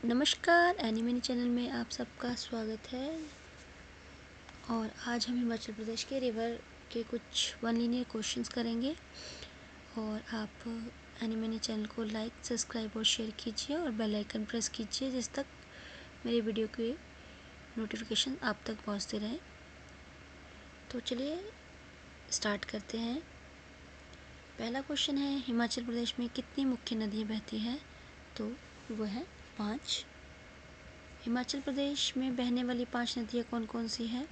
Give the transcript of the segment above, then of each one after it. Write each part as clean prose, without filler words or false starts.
नमस्कार, एनिमनी चैनल में आप सबका स्वागत है। और आज हम हिमाचल प्रदेश के रिवर के कुछ वन लीनियर क्वेश्चंस करेंगे। और आप एनिमनी चैनल को लाइक, सब्सक्राइब और शेयर कीजिए और बेल आइकन प्रेस कीजिए जिस तक मेरी वीडियो के नोटिफिकेशन आप तक पहुंचते रहें। तो चलिए स्टार्ट करते हैं। पहला क्वेश्चन है, हिमाचल प्रदेश में कितनी मुख्य नदियाँ बहती हैं? तो वो है 5। हिमाचल प्रदेश में बहने वाली 5 नदियाँ कौन कौन सी हैं?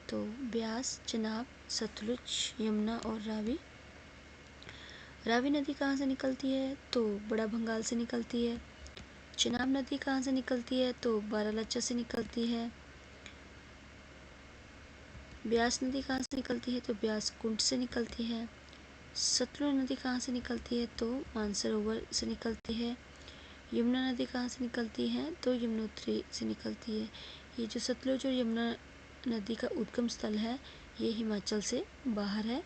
तो ब्यास, चनाब, सतलुज, यमुना और रावी। रावी नदी कहाँ से निकलती है? तो बड़ा भंगाल से निकलती है। चनाब नदी कहाँ से निकलती है? तो बारालाचा से निकलती है। ब्यास नदी कहाँ से निकलती है? तो ब्यास कुंड से निकलती है। सतलुज नदी कहाँ से निकलती है? तो मानसरोवर से निकलती है। यमुना नदी कहाँ से निकलती है? तो यमुनोत्री से निकलती है। ये जो सतलुज और यमुना नदी का उद्गम स्थल है ये हिमाचल से बाहर है।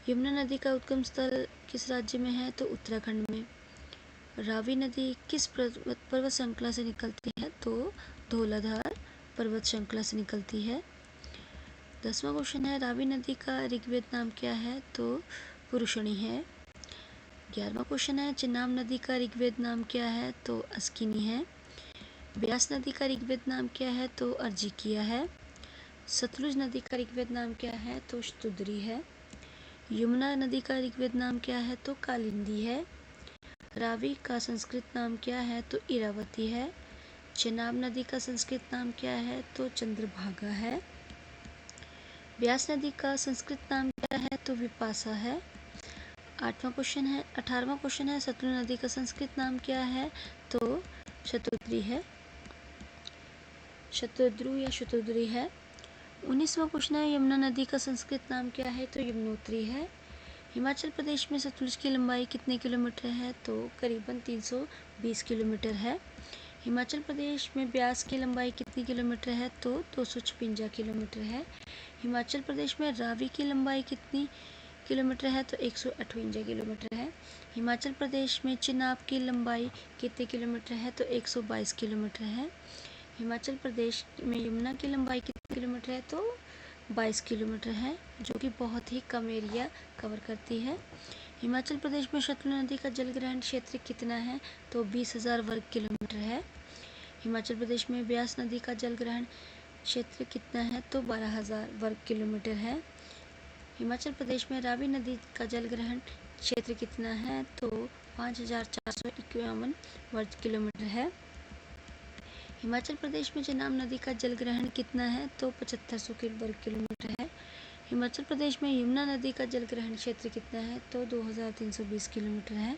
यमुना नदी का उद्गम स्थल किस राज्य में है? तो उत्तराखंड में। रावी नदी किस पर्वत श्रृंखला से निकलती है? तो धौलाधार पर्वत श्रृंखला से निकलती है। 10वां क्वेश्चन है, रावी नदी का ऋग्वेद नाम क्या है? तो पुरुषणी है। 11वां क्वेश्चन है, चिनाब नदी का ऋग्वेद नाम क्या है? तो अस्किनी है। ब्यास नदी का ऋग्वेद नाम क्या है? तो अर्जिकिया है। सतलुज नदी का ऋग्वेद नाम क्या है? तो शतुद्री है। यमुना नदी का ऋग्वेद नाम क्या है? तो कालिंदी है। रावी का संस्कृत नाम क्या है? तो इरावती है। चनाब नदी का संस्कृत नाम क्या है? तो चंद्रभागा है। ब्यास नदी का संस्कृत नाम क्या है? तो विपासा है। 18वां क्वेश्चन है, सतलुज नदी का संस्कृत नाम क्या है? तो शतुद्री है, शतद्रु या शतुद्री है। 19वां क्वेश्चन है, यमुना नदी का संस्कृत नाम क्या है? तो यमुनोत्री है। हिमाचल प्रदेश में सतलुज की लंबाई कितने किलोमीटर है? तो करीबन 320 किलोमीटर है। हिमाचल प्रदेश में ब्यास की लंबाई कितनी किलोमीटर है? तो 256 किलोमीटर है। हिमाचल प्रदेश में रावी की लंबाई कितनी किलोमीटर है? तो 158 किलोमीटर है। हिमाचल प्रदेश में चिनाब की लंबाई कितने किलोमीटर है? तो 122 किलोमीटर है। हिमाचल प्रदेश में यमुना की लंबाई कितने किलोमीटर है? तो 22 किलोमीटर है, जो कि बहुत ही कम एरिया कवर करती है। हिमाचल प्रदेश में सतलुज नदी का जलग्रहण क्षेत्र कितना है? तो 20,000 वर्ग किलोमीटर है। हिमाचल प्रदेश में ब्यास नदी का जलग्रहण क्षेत्र कितना है? तो 12,000 वर्ग किलोमीटर है। हिमाचल प्रदेश में रावी नदी का जलग्रहण क्षेत्र कितना है? तो 5,451 वर्ग किलोमीटर है। हिमाचल प्रदेश में चनाब नदी का जलग्रहण कितना है? तो 7500 वर्ग किलोमीटर है। हिमाचल प्रदेश में यमुना नदी का जलग्रहण क्षेत्र कितना है? तो 2320 किलोमीटर है।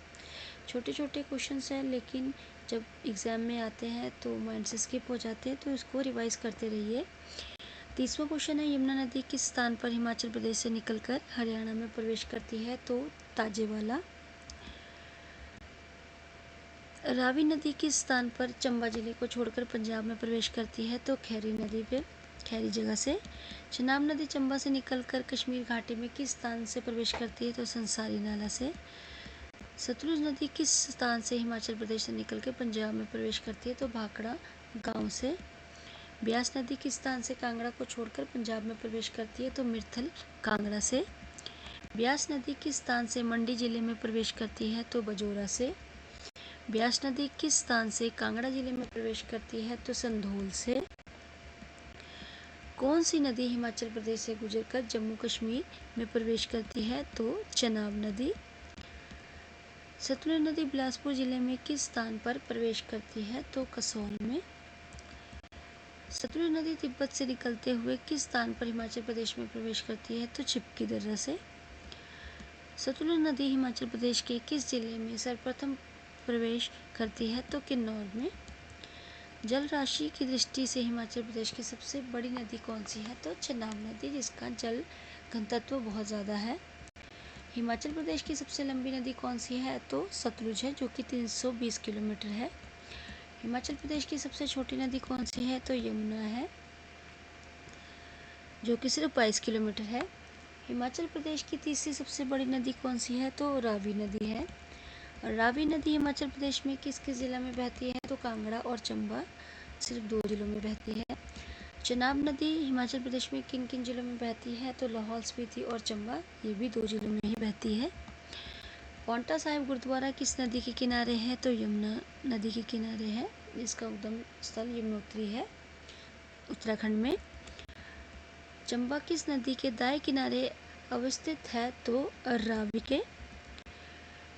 छोटे छोटे क्वेश्चंस हैं, लेकिन जब एग्ज़ाम में आते हैं तो माइंड से स्किप हो जाते हैं, तो इसको रिवाइज करते रहिए। 30वां क्वेश्चन है, यमुना नदी किस स्थान पर हिमाचल प्रदेश से निकलकर हरियाणा में प्रवेश करती है? तो ताजेवाला। रावी नदी किस स्थान पर चंबा जिले को छोड़कर पंजाब में प्रवेश करती है? तो खैरी नदी पे, खैरी जगह से। चनाब नदी चंबा से निकलकर कश्मीर घाटी में किस स्थान से प्रवेश करती है? तो संसारी नाला से। सतलुज नदी किस स्थान से हिमाचल प्रदेश से निकलकर पंजाब में प्रवेश करती है? तो भाखड़ा गांव से। ब्यास नदी किस स्थान से कांगड़ा को छोड़कर पंजाब में प्रवेश करती है? तो मिर्थल कांगड़ा से। ब्यास नदी किस स्थान से मंडी जिले में प्रवेश करती है? तो बजोरा से। ब्यास नदी किस स्थान से कांगड़ा जिले में प्रवेश करती है? तो संधोल से। कौन सी नदी हिमाचल प्रदेश से गुजरकर जम्मू कश्मीर में प्रवेश करती है? तो चनाब नदी। सतलुज नदी बिलासपुर जिले में किस स्थान पर प्रवेश करती है? तो कसौल में। सतलुज नदी तिब्बत से निकलते हुए किस स्थान पर हिमाचल प्रदेश में प्रवेश करती है? तो चिपकी दर्रा से। सतलुज नदी हिमाचल प्रदेश के किस जिले में सर्वप्रथम प्रवेश करती है? तो किन्नौर में। जल राशि की दृष्टि से हिमाचल प्रदेश की सबसे बड़ी नदी कौन सी है? तो चनाब नदी, जिसका जल घनत्व बहुत ज़्यादा है। हिमाचल प्रदेश की सबसे लंबी नदी कौन सी है? तो सतलुज है, जो कि 320 किलोमीटर है। हिमाचल प्रदेश की सबसे छोटी नदी कौन सी है? तो यमुना है, जो कि सिर्फ 22 किलोमीटर है। हिमाचल प्रदेश की तीसरी सबसे बड़ी नदी कौन सी है? तो रावी नदी है। और रावी नदी हिमाचल प्रदेश में किस किस ज़िला में बहती है? तो कांगड़ा और चंबा सिर्फ 2 ज़िलों में बहती है। चनाब नदी हिमाचल प्रदेश में किन किन ज़िलों में बहती है? तो लाहौल स्पीति और चंबा, ये भी 2 ज़िलों में ही बहती है। पांवटा साहिब गुरुद्वारा किस नदी के किनारे है? तो यमुना नदी के किनारे है। इसका उद्गम स्थल यमुनोत्री है उत्तराखंड में। चंबा किस नदी के दाएं किनारे अवस्थित है? तो रावी के।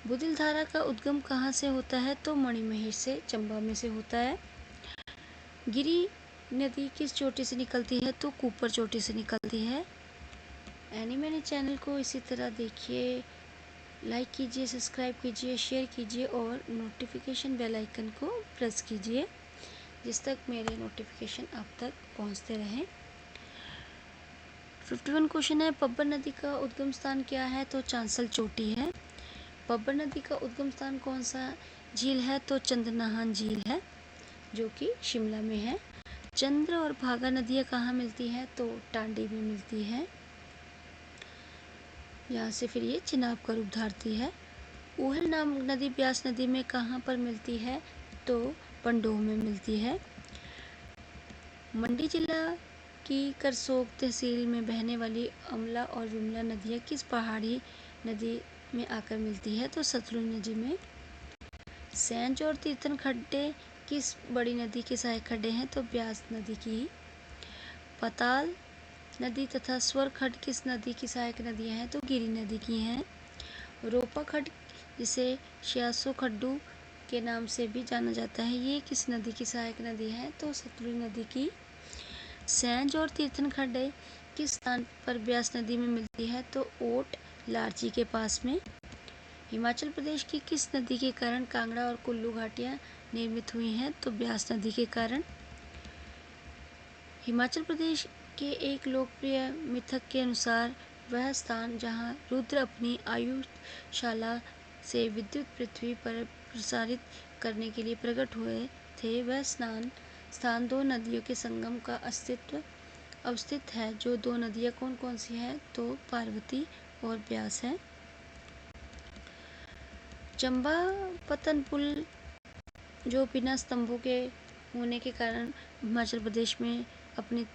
बुदिल धारा का उद्गम कहाँ से होता है? तो मणिमहेश से, चंबा में से होता है। गिरी नदी किस चोटी से निकलती है? तो कुपर चोटी से निकलती है। एनी मैनी चैनल को इसी तरह देखिए, लाइक कीजिए, सब्सक्राइब कीजिए, शेयर कीजिए और नोटिफिकेशन बेल आइकन को प्रेस कीजिए, जिस तक मेरे नोटिफिकेशन आप तक पहुंचते रहें। 51 क्वेश्चन है, पब्बर नदी का उद्गम स्थान क्या है? तो चांसल चोटी है। पब्बर नदी का उद्गम स्थान कौन सा झील है? तो चंद्रनाहन झील है, जो कि शिमला में है। चंद्र और भागा नदियाँ कहाँ मिलती हैं? तो टांडी में मिलती है। यहाँ से फिर ये चिनाब का रूप धारती है। ऊहल नामक नदी ब्यास नदी में कहाँ पर मिलती है? तो पंडोह में मिलती है। मंडी जिला की करसोग तहसील में बहने वाली अमला और विमला नदियाँ किस पहाड़ी नदी में आकर मिलती है? तो सतलुज नदी में। सैंज और तीर्थन खड्डे किस बड़ी नदी के सहायक खड्डे हैं? तो ब्यास नदी की। पताल नदी तथा स्वर खड्ड किस नदी की सहायक नदियाँ हैं? तो गिरी नदी की हैं। रोपा खड्ड, जिसे श्यासो खड्डू के नाम से भी जाना जाता है, ये किस नदी की सहायक नदी है? तो सतलुज नदी की। सैंज और तीर्थन खड्डे किस स्थान पर ब्यास नदी में मिलती है? तो ओट लारजी के पास में। हिमाचल प्रदेश की किस नदी के कारण कांगड़ा और कुल्लू घाटियाँ निर्मित हुई हैं? तो ब्यास नदी के कारण। हिमाचल प्रदेश के एक लोकप्रिय मिथक के अनुसार वह स्थान जहां रुद्र अपनी आयुशाला से विद्युत पृथ्वी पर प्रसारित करने के लिए प्रकट हुए थे, वह स्थान 2 नदियों के संगम का अवस्थित है। जो 2 नदियां कौन कौन सी हैं? तो पार्वती और ब्यास है। चंपापतन पुल, जो बिना स्तंभों के होने के कारण हिमाचल प्रदेश में अपनी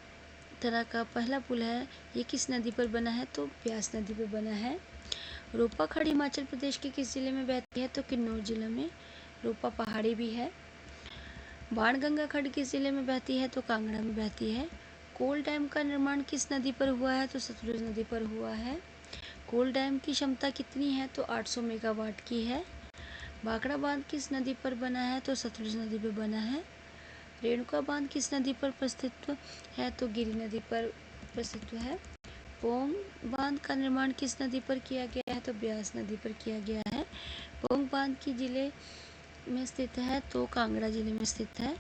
तरह का पहला पुल है, ये किस नदी पर बना है? तो ब्यास नदी पर बना है। रोपा खड्ड हिमाचल प्रदेश के किस जिले में बहती है? तो किन्नौर जिला में। रोपा पहाड़ी भी है। बाणगंगा खड्ड किस जिले में बहती है? तो कांगड़ा में बहती है। कोल डैम का निर्माण किस नदी पर हुआ है? तो सतलुज नदी पर हुआ है। कोल डैम की क्षमता कितनी है? तो 800 मेगावाट की है। भाखड़ा बांध किस नदी पर बना है? तो सतलुज नदी पर बना है। रेणुका बांध किस नदी पर प्रस्तित्व है? तो गिरी नदी पर प्रस्तित्व है। पोंग बांध का निर्माण किस नदी पर किया गया है? तो ब्यास नदी पर किया गया है। पोंग बांध की जिले में स्थित है? तो कांगड़ा जिले में स्थित है।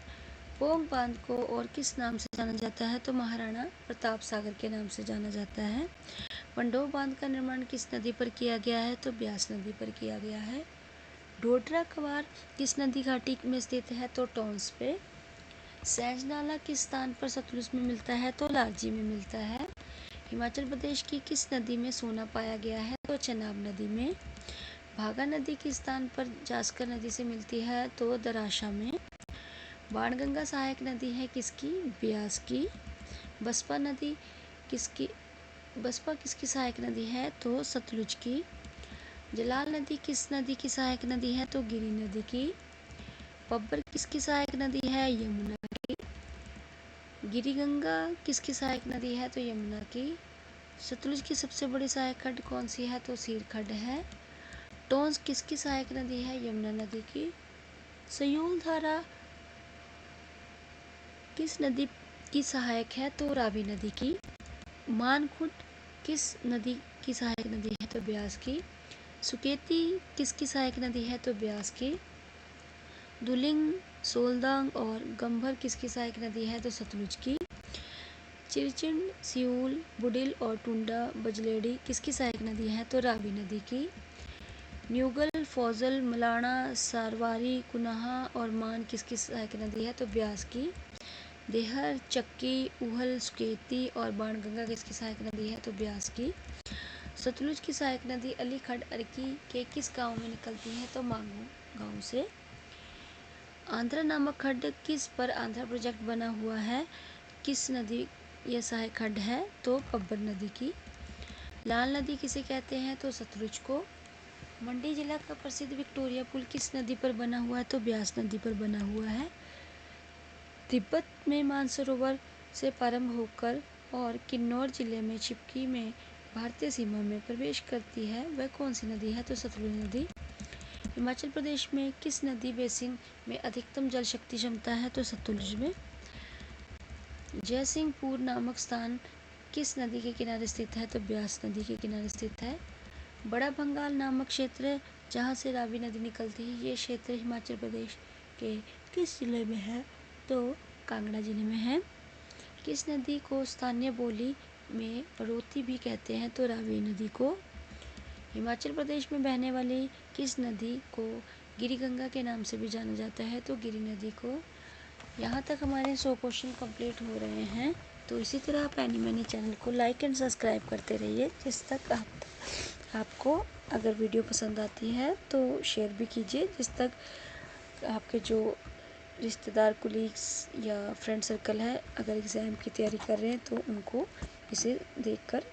पोंग बांध को और किस नाम से जाना जाता है? तो महाराणा प्रताप सागर के नाम से जाना जाता है। पंडोह बांध का निर्माण किस नदी पर किया गया है? तो ब्यास नदी पर किया गया है। ढोडरा कवार किस नदी घाटी में स्थित है? तो टॉन्स पे। सैंज नाला किस स्थान पर सतलुज में मिलता है? तो लारजी में मिलता है। हिमाचल प्रदेश की किस नदी में सोना पाया गया है? तो चनाब नदी में। भागा नदी किस स्थान पर जास्कर नदी से मिलती है? तो दराशा में। बाणगंगा सहायक नदी है किसकी? ब्यास की। बसपा किसकी सहायक नदी है? तो सतलुज की। जलाल नदी किस नदी की सहायक नदी है? तो गिरी नदी की। पब्बर किसकी सहायक नदी है? यमुना की। गिरिगंगा किसकी सहायक नदी है? तो यमुना की। सतलुज की सबसे बड़ी सहायक खड्ड कौन सी है? तो सीर खड्ड है। टॉन्स किसकी सहायक नदी है? यमुना नदी की। सयूल धारा किस नदी की सहायक है? तो रावी नदी की। मानखुंड किस नदी की सहायक नदी है? तो ब्यास की। सुकेती किसकी सहायक नदी है? तो ब्यास की। दुलिंग, सोलदांग और गंभर किसकी सहायक नदी है? तो सतलुज की। चिरचिंड, सियूल, बुडिल और टुंडा बजलेडी किसकी सहायक नदी है? तो रावी नदी की। न्यूगल, फौजल, मलाना, सारवारी, कुनाहा और मान किसकी सहायक नदी है? तो ब्यास की। देहर, चक्की, ऊहल, सुकेती और बाणगंगा किसकी सहायक नदी है? तो ब्यास की। सतलुज की सहायक नदी अली खड अर्की के किस गांव में निकलती है? तो मांगू गांव से। आंध्रा नामक खड किस पर आंध्रा प्रोजेक्ट बना हुआ है? किस नदी यह सहायक खड है? तो पब्बर नदी की। लाल नदी किसे कहते हैं? तो सतलुज को। मंडी जिला का प्रसिद्ध विक्टोरिया पुल किस नदी पर बना हुआ है? तो ब्यास नदी पर बना हुआ है। तिब्बत में मानसरोवर से प्रारंभ होकर और किन्नौर जिले में चिपकी में भारतीय सीमा में प्रवेश करती है वह कौन सी नदी है? तो सतलुज नदी। हिमाचल प्रदेश में किस नदी बेसिन में अधिकतम जल शक्ति क्षमता है? तो सतलुज में। जयसिंहपुर नामक स्थान किस नदी के किनारे स्थित है? तो ब्यास नदी के किनारे स्थित है। बड़ा भंगाल नामक क्षेत्र जहाँ से रावी नदी निकलती है ये क्षेत्र हिमाचल प्रदेश के किस जिले में है? तो कांगड़ा जिले में है। किस नदी को स्थानीय बोली में रोती भी कहते हैं? तो रावी नदी को। हिमाचल प्रदेश में बहने वाली किस नदी को गिरिगंगा के नाम से भी जाना जाता है? तो गिरि नदी को। यहाँ तक हमारे 100 क्वेश्चन कंप्लीट हो रहे हैं। तो इसी तरह आप एनी मनी चैनल को लाइक एंड सब्सक्राइब करते रहिए जिस तक आपको अगर वीडियो पसंद आती है तो शेयर भी कीजिए जिस तक आपके जो रिश्तेदार कुलीग्स या फ्रेंड सर्कल है अगर एग्ज़ाम की तैयारी कर रहे हैं तो उनको इसे देखकर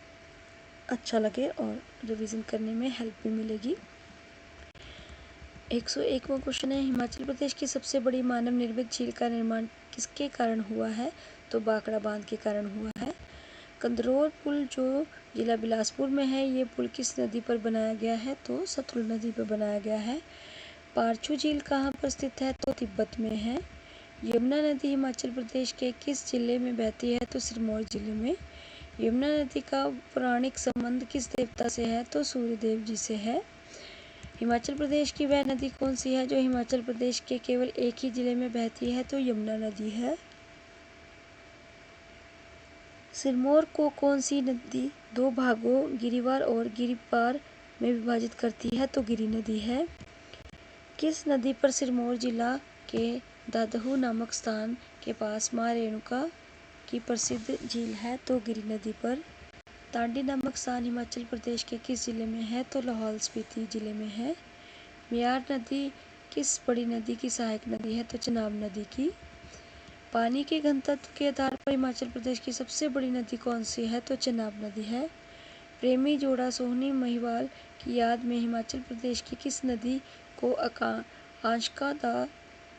अच्छा लगे और रिवीजन करने में हेल्प भी मिलेगी। 101वां क्वेश्चन है, हिमाचल प्रदेश की सबसे बड़ी मानव निर्मित झील का निर्माण किसके कारण हुआ है? तो भाखड़ा बांध के कारण हुआ है। कंदरौर पुल जो जिला बिलासपुर में है ये पुल किस नदी पर बनाया गया है? तो सतलुज नदी पर बनाया गया है। पारछू झील कहाँ पर स्थित है? तो तिब्बत में है। यमुना नदी हिमाचल प्रदेश के किस जिले में बहती है? तो सिरमौर जिले में। यमुना नदी का पौराणिक संबंध किस देवता से है? तो सूर्यदेव जी से है। हिमाचल प्रदेश की वह नदी कौन सी है जो हिमाचल प्रदेश के केवल एक ही जिले में बहती है? तो यमुना नदी है। सिरमौर को कौन सी नदी दो भागों गिरिवार और गिरिपार में विभाजित करती है? तो गिरि नदी है। किस नदी पर सिरमौर जिला के दादहू नामक स्थान के पास मां रेणुका की प्रसिद्ध झील है? तो गिरि नदी पर। तांडी नामक स्थान हिमाचल प्रदेश के किस जिले में है? तो लाहौल स्पीति जिले में है। म्यार नदी किस बड़ी नदी की सहायक नदी है? तो चेनाब नदी की। पानी के घनत्व के आधार पर हिमाचल प्रदेश की सबसे बड़ी नदी कौन सी है? तो चेनाब नदी है। प्रेमी जोड़ा सोहनी महिवाल की याद में हिमाचल प्रदेश की किस नदी को आंशका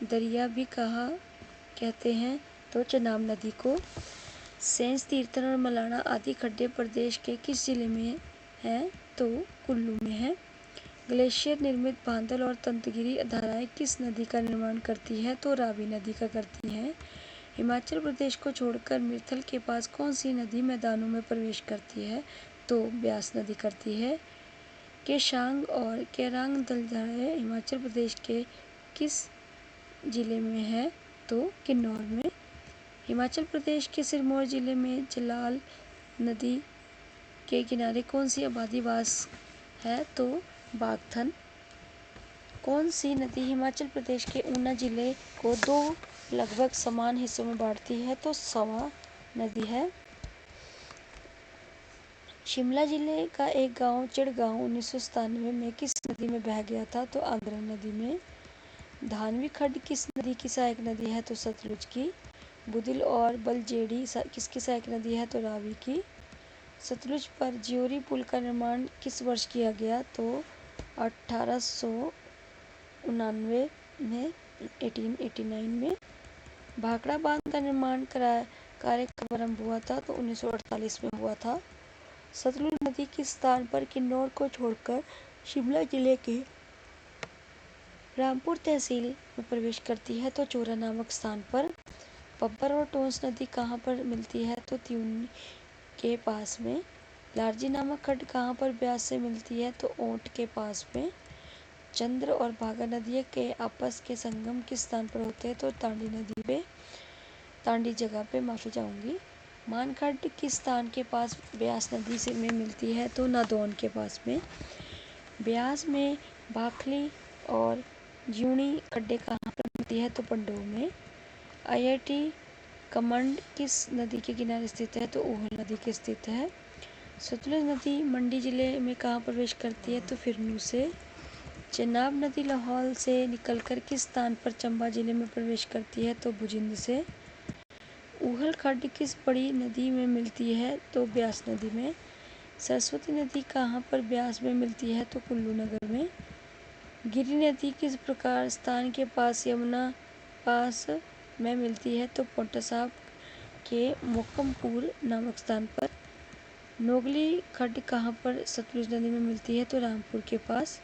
दरिया भी कहते हैं? तो चेनाब नदी को। सेंस तीर्थन और मलाना आदि खड्डे प्रदेश के किस जिले में हैं? तो कुल्लू में है। ग्लेशियर निर्मित बांदल और तंतगिरी धाराएं किस नदी का निर्माण करती है? तो रावी नदी का करती हैं। हिमाचल प्रदेश को छोड़कर मिर्थल के पास कौन सी नदी मैदानों में प्रवेश करती है? तो ब्यास नदी करती है। केशांग और केरांग दलधाराएं हिमाचल प्रदेश के किस जिले में है? तो किन्नौर में। हिमाचल प्रदेश के सिरमौर जिले में जलाल नदी के किनारे कौन सी आबादी वास है? तो बागथन। कौन सी नदी हिमाचल प्रदेश के ऊना जिले को दो लगभग समान हिस्सों में बांटती है? तो स्वां नदी है। शिमला जिले का एक गांव चिड़गांव 1997 में किस नदी में बह गया था? तो आगरा नदी में। धानवी खड्ड किस नदी की सहायक नदी है? तो सतलुज की। बुदिल और बलजेड़ी किसकी सहायक नदी है? तो रावी की। सतलुज पर ज्योरी पुल का निर्माण किस वर्ष किया गया? तो 1899 में 1889 में। भाखड़ा बांध का निर्माण कार्य कब आरंभ हुआ था? तो 1948 में हुआ था। सतलुज नदी किस स्थान पर किन्नौर को छोड़कर शिमला जिले के रामपुर तहसील में प्रवेश करती है? तो चोरा नामक स्थान पर। पब्बर और टोंस नदी कहाँ पर मिलती है? तो त्यूनी के पास में। लारजी नामक खड्ड कहाँ पर ब्यास से मिलती है? तो ओंट के पास में। चंद्र और भागा नदियों के आपस के संगम किस स्थान पर होते हैं? तो तांडी जगह पे माफ़ी चाहूँगी। मानखड्ड किस स्थान के पास ब्यास नदी से में मिलती है? तो नादौन के पास में। ब्यास में भाखली और ज्यूणी खड्डे कहाँ पर मिलती है? तो पंडोह में। IIT कमंड किस नदी के किनारे स्थित है? तो ऊहल नदी के स्थित है। सतलुज नदी मंडी जिले में कहाँ प्रवेश करती है? तो फिरनू से। चेनाब नदी लाहौल से निकलकर किस स्थान पर चंबा जिले में प्रवेश करती है? तो भुजिंद से। ऊहल खड्ड किस बड़ी नदी में मिलती है? तो ब्यास नदी में। सरस्वती नदी कहाँ पर ब्यास में मिलती है? तो कुल्लू नगर में। गिरि नदी किस प्रकार स्थान के पास यमुना पास में मिलती है? तो पोंटा साहब के मोकमपुर नामक स्थान पर। नोगली खड्ड कहाँ पर सतलुज नदी में मिलती है? तो रामपुर के पास।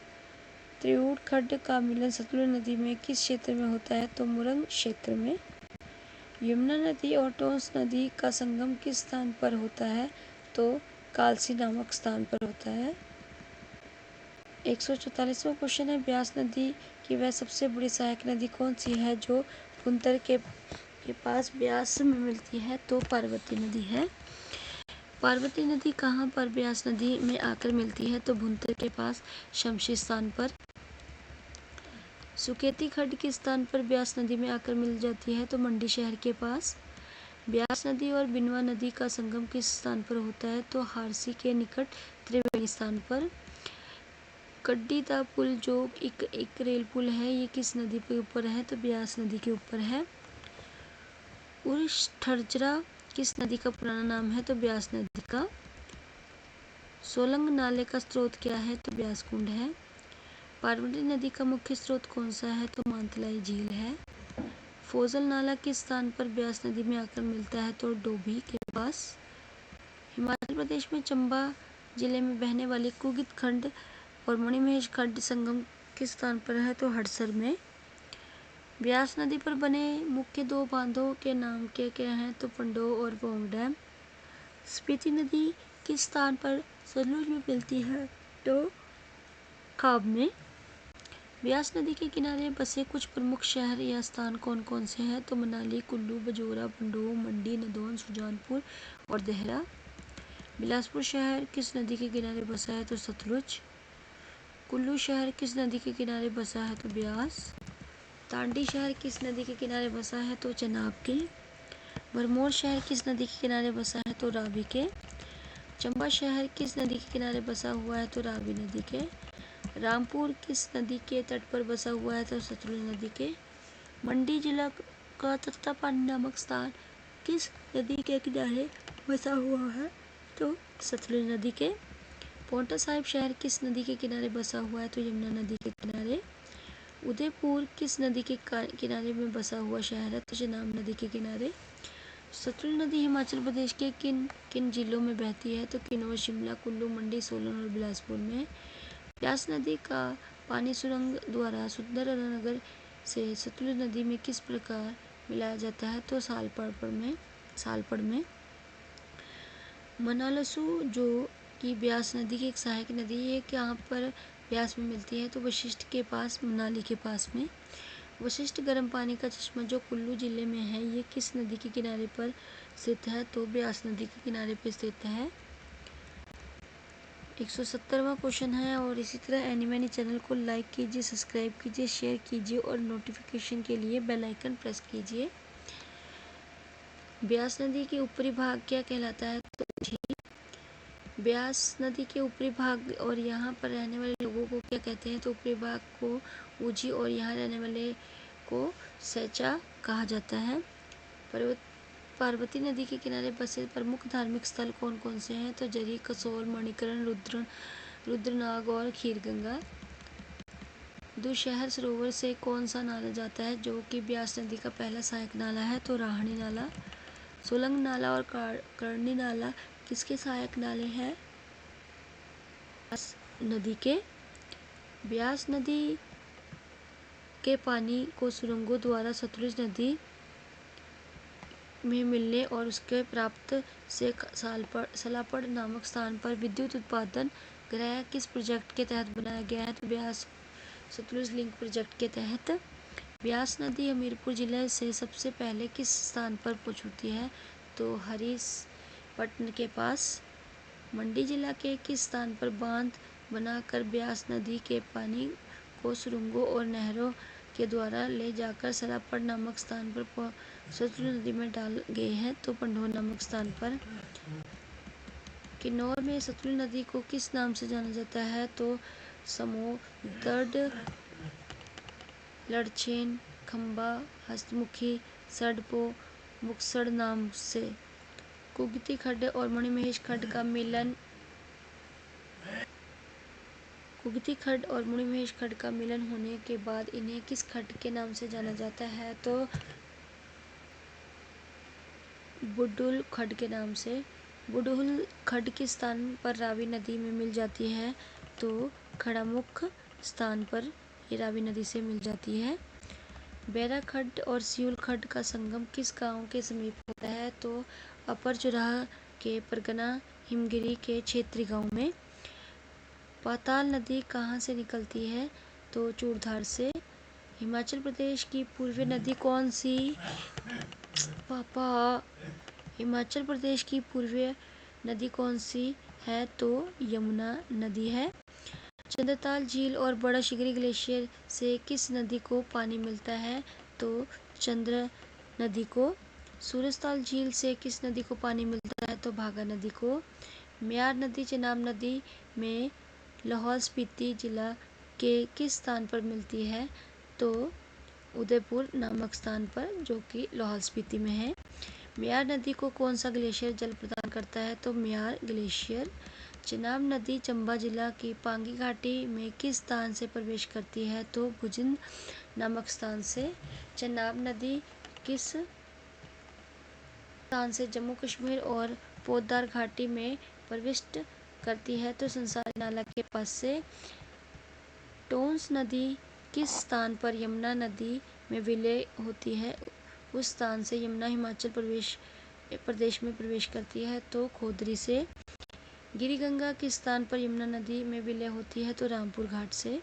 त्रिउढ़ खड्ड का मिलन सतलुज नदी में किस क्षेत्र में होता है? तो मुरंग क्षेत्र में। यमुना नदी और टोंस नदी का संगम किस स्थान पर होता है? तो कालसी नामक स्थान पर होता है। 144वां क्वेश्चन है, ब्यास नदी की वह सबसे बड़ी सहायक नदी कौन सी है जो भुंतर के पास ब्यास में मिलती है? तो पार्वती नदी है। पार्वती नदी कहाँ पर ब्यास नदी में आकर मिलती है? तो भुंतर के पास शमशी स्थान पर। सुकेती खड्ड किस स्थान पर ब्यास नदी में आकर मिल जाती है? तो मंडी शहर के पास। ब्यास नदी और बिनवा नदी का संगम किस स्थान पर होता है? तो हारसी के निकट त्रिवेणी स्थान पर। कड्डी दा पुल जो एक रेल पुल है, ये किस नदी के ऊपर है? तो ब्यास नदी के ऊपर है। उर्ष-ठरजरा किस नदी का पुराना नाम है? तो ब्यास नदी का। सोलंग नाले का स्रोत क्या है? तो ब्यास कुंड है। पार्वती नदी का मुख्य स्रोत कौन सा है? तो मानतलाई झील है। फोजल नाला किस स्थान पर ब्यास नदी में आकर मिलता है? तो डोभी के पास। हिमाचल प्रदेश में चंबा जिले में बहने वाली कुगित खड्ड और मणिमहेश खड्ड संगम किस स्थान पर है? तो हडसर में। ब्यास नदी पर बने मुख्य दो बांधों के नाम क्या क्या हैं? तो पंडोह और पौंग डैम। स्पीति नदी किस स्थान पर सतलुज में मिलती है? तो खाब में। ब्यास नदी के किनारे बसे कुछ प्रमुख शहर या स्थान कौन कौन से हैं? तो मनाली, कुल्लू, बजोरा, पंडोह, मंडी, नदौन, सुजानपुर और देहरा। बिलासपुर शहर किस नदी के किनारे बसा है? तो सतलुज। कुल्लू शहर किस नदी के किनारे बसा है? तो ब्यास। तांडी शहर किस नदी के किनारे बसा है? तो चेनाब के। भरमौर शहर किस नदी के किनारे बसा है? तो रावी के। चंबा शहर किस नदी के किनारे बसा हुआ है? तो रावी नदी के। रामपुर किस नदी के तट पर बसा हुआ है? तो सतलुज नदी के। मंडी जिला का तख्तापानी नामक स्थान किस नदी के किनारे बसा हुआ है? तो सतलुज नदी के। पोंटा साहिब शहर किस नदी के किनारे बसा हुआ है? तो यमुना नदी के किनारे। उदयपुर किस नदी के किनारे में बसा हुआ शहर है? तो चेनाब नदी के किनारे। सतलुज नदी हिमाचल प्रदेश के किन किन जिलों में बहती है? तो किन्नौर, शिमला, कुल्लू, मंडी, सोलन और बिलासपुर में। ब्यास नदी का पानी सुरंग द्वारा सुंदरनगर से सतलुज नदी में किस प्रकार मिलाया जाता है? तो सालपड़ में। मनालसू जो कि ब्यास नदी की एक सहायक नदी है, कहाँ पर ब्यास में मिलती है? तो वशिष्ठ के पास, मनाली के पास में। वशिष्ठ गर्म पानी का चश्मा जो कुल्लू जिले में है, ये किस नदी के किनारे पर स्थित है? तो ब्यास नदी के किनारे पर स्थित है। 170वां क्वेश्चन है, और इसी तरह एनीमैनी चैनल को लाइक कीजिए, सब्सक्राइब कीजिए, शेयर कीजिए और नोटिफिकेशन के लिए बेल आइकन प्रेस कीजिए। ब्यास नदी के ऊपरी भाग क्या कहलाता है? तो झील। ब्यास नदी के ऊपरी भाग और यहाँ पर रहने वाले लोगों को क्या कहते हैं? तो ऊपरी भाग को ऊजी और यहाँ रहने वाले को सैचा कहा जाता है। पार्वती नदी के किनारे बसे प्रमुख धार्मिक स्थल कौन कौन से हैं? तो जरी, कसोल, मणिकरण, रुद्रनाग और खीरगंगा। दुशहर सरोवर से कौन सा नाला जाता है जो कि ब्यास नदी का पहला सहायक नाला है? तो राहणी नाला। सोलंग नाला और करणी नाला किसके सहायक नाले हैं? ब्यास नदी के। ब्यास नदी के पानी को सुरंगों द्वारा सतलुज नदी में मिलने और उसके प्राप्त से सलापड़ नामक स्थान पर विद्युत उत्पादन गृह किस प्रोजेक्ट के तहत बनाया गया है? तो ब्यास सतलुज लिंक प्रोजेक्ट के तहत। ब्यास नदी हमीरपुर जिले से सबसे पहले किस स्थान पर पहुंचती है? तो हरीसपट्टन के पास। मंडी जिला के किस स्थान पर बांध बनाकर ब्यास नदी के पानी को सुरंगों और नहरों के द्वारा ले जाकर सलापड़ नामक स्थान पर सतलुज नदी में डाल गए हैं? तो पंडोह नामक स्थान पर। किन्नौर में सतलुज नदी को किस नाम से जाना जाता है? तो समो, दर्द, लड़छेन, खंबा, हस्तमुखी, सड़पो, मुक्सड़ नाम से। कुगती खड्ड और मणिमहेश खड्ड का मिलन कुगती खड्ड और मणिमहेश खड्ड का मिलन होने के बाद इन्हें किस खड्ड के नाम से जाना जाता है? तो बुडुल खड्ड के नाम से। बुडुल खड्ड किस स्थान पर रावी नदी में मिल जाती है? तो खड़ामुख स्थान पर ये रावी नदी से मिल जाती है। बैरा खड्ड और सियूल खड्ड का संगम किस गांव के समीप होता है? तो अपर चुराह के परगना हिमगिरी के क्षेत्रीय गांव में। पाताल नदी कहाँ से निकलती है? तो चूड़धार से। हिमाचल प्रदेश की पूर्वीय नदी कौन सी? पापा हिमाचल प्रदेश की पूर्वीय नदी कौन सी है? तो यमुना नदी है। चंद्रताल झील और बड़ा शिगरी ग्लेशियर से किस नदी को पानी मिलता है? तो चंद्र नदी को। सूरजताल झील से किस नदी को पानी मिलता है? तो भागा नदी को। म्यार नदी चेनाब नदी में लाहौल स्पीति जिला के किस स्थान पर मिलती है? तो उदयपुर नामक स्थान पर, जो कि लाहौल स्पीति में है। म्यार नदी को कौन सा ग्लेशियर जल प्रदान करता है? तो म्यार ग्लेशियर। चेनाब नदी चंबा जिला की पांगी घाटी में किस स्थान से प्रवेश करती है? तो भुजिंद नामक स्थान से। चेनाब नदी किस स्थान से जम्मू कश्मीर और पोद्दार घाटी में प्रविष्ट करती है? तो संसारी नाला के पास से। टोंस नदी किस स्थान पर यमुना नदी में विलय होती है? उस स्थान से यमुना हिमाचल प्रदेश में प्रवेश करती है। तो खोदरी से। गिरिगंगा किस स्थान पर यमुना नदी में विलय होती है? तो रामपुर घाट से।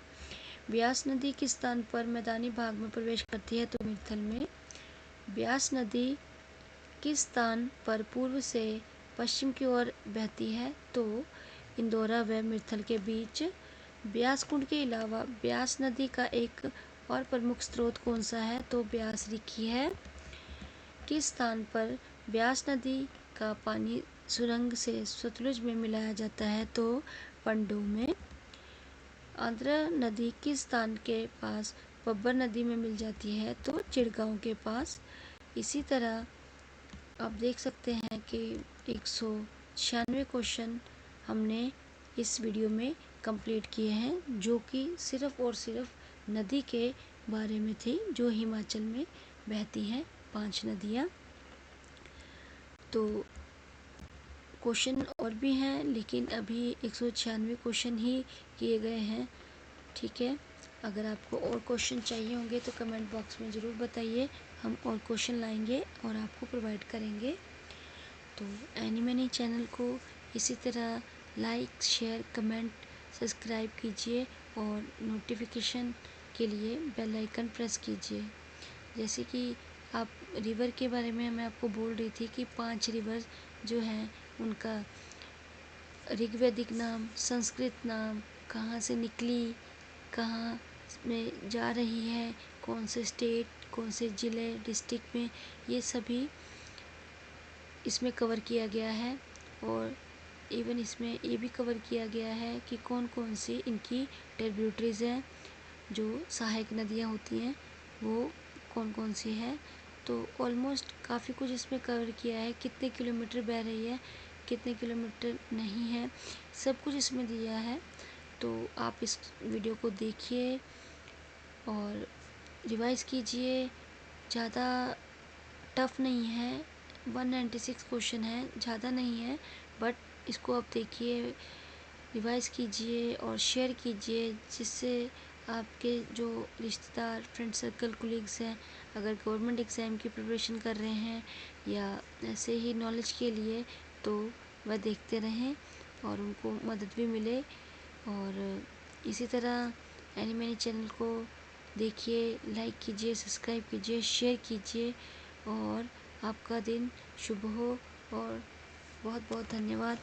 ब्यास नदी किस स्थान पर मैदानी भाग में प्रवेश करती है? तो मिर्थल में। ब्यास नदी किस स्थान पर पूर्व से पश्चिम की ओर बहती है? तो इंदौरा व मिर्थल के बीच। ब्यास कुंड के अलावा ब्यास नदी का एक और प्रमुख स्रोत कौन सा है? तो ब्यास रिखी है। किस स्थान पर ब्यास नदी का पानी सुरंग से सतलुज में मिलाया जाता है? तो पंडोह में। आंध्रा नदी किस स्थान के पास बब्बर नदी में मिल जाती है? तो चिड़गांव के पास। इसी तरह आप देख सकते हैं कि 196 क्वेश्चन हमने इस वीडियो में कंप्लीट किए हैं, जो कि सिर्फ और सिर्फ नदी के बारे में थी, जो हिमाचल में बहती हैं 5 नदियाँ। तो क्वेश्चन और भी हैं, लेकिन अभी 196 क्वेश्चन ही किए गए हैं। ठीक है, अगर आपको और क्वेश्चन चाहिए होंगे तो कमेंट बॉक्स में ज़रूर बताइए, हम और क्वेश्चन लाएंगे और आपको प्रोवाइड करेंगे। तो एनी मनी चैनल को इसी तरह लाइक, शेयर, कमेंट, सब्सक्राइब कीजिए और नोटिफिकेशन के लिए बेल आइकन प्रेस कीजिए। जैसे कि आप रिवर के बारे में मैं आपको बोल रही थी कि 5 रिवर जो हैं उनका ऋग्वैदिक नाम, संस्कृत नाम, कहाँ से निकली, कहाँ में जा रही है, कौन से स्टेट, कौन से ज़िले, डिस्ट्रिक्ट में, ये सभी इसमें कवर किया गया है। और इवन इसमें ये भी कवर किया गया है कि कौन कौन सी इनकी ट्रिब्यूटरीज़ हैं, जो सहायक नदियाँ होती हैं वो कौन कौन सी है। तो ऑलमोस्ट काफ़ी कुछ इसमें कवर किया है, कितने किलोमीटर बह रही है, कितने किलोमीटर नहीं है, सब कुछ इसमें दिया है। तो आप इस वीडियो को देखिए और रिवाइज़ कीजिए। ज़्यादा टफ नहीं है, 196 क्वेश्चन है, ज़्यादा नहीं है, बट इसको आप देखिए, रिवाइज़ कीजिए और शेयर कीजिए, जिससे आपके जो रिश्तेदार, फ्रेंड सर्कल, कोलीग्स हैं, अगर गवर्नमेंट एग्ज़ाम की प्रिपरेशन कर रहे हैं या ऐसे ही नॉलेज के लिए, तो वह देखते रहें और उनको मदद भी मिले। और इसी तरह एनी मनी चैनल को देखिए, लाइक कीजिए, सब्सक्राइब कीजिए, शेयर कीजिए और आपका दिन शुभ हो। और बहुत बहुत धन्यवाद।